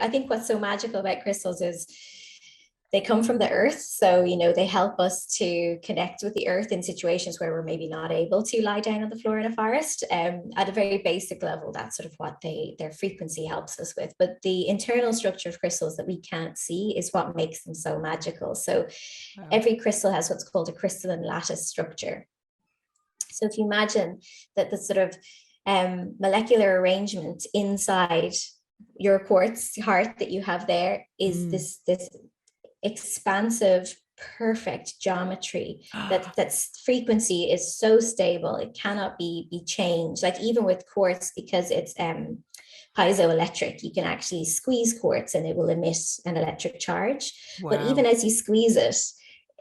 I think what's so magical about crystals is they come from the earth. So, they help us to connect with the earth in situations where we're maybe not able to lie down on the floor in a forest. At a very basic level, that's sort of what their frequency helps us with. But the internal structure of crystals that we can't see is what makes them so magical. So every crystal has what's called a crystalline lattice structure. So if you imagine that the sort of molecular arrangement inside your quartz heart that you have there is this expansive, perfect geometry that's frequency is so stable it cannot be changed. Like even with quartz, because it's piezoelectric, you can actually squeeze quartz and it will emit an electric charge. But even as you squeeze it,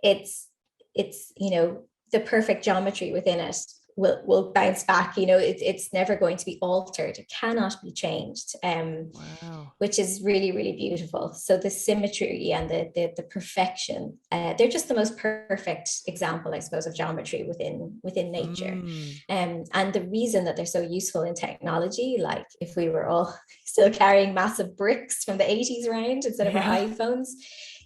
it's the perfect geometry within it will bounce back. It's never going to be altered. It cannot be changed. Which is really, really beautiful. So the symmetry and the perfection, they're just the most perfect example, I suppose, of geometry within nature. And the reason that they're so useful in technology, like if we were all still carrying massive bricks from the 80s around instead of our iPhones,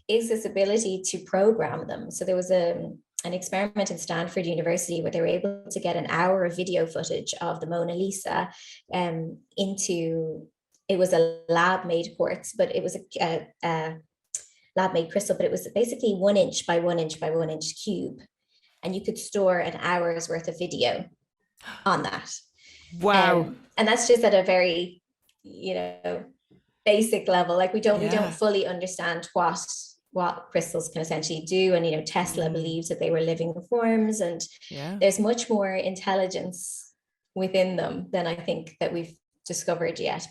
is this ability to program them. So there was an experiment in Stanford University where they were able to get an hour of video footage of the Mona Lisa it was a lab-made quartz, but it was a lab-made crystal, but it was basically 1 inch by 1 inch by 1 inch cube. And you could store an hour's worth of video on that. Wow. And that's just at a very, basic level. Like we don't fully understand what crystals can essentially do. And, Tesla believes that they were living forms, and there's much more intelligence within them than I think that we've discovered yet.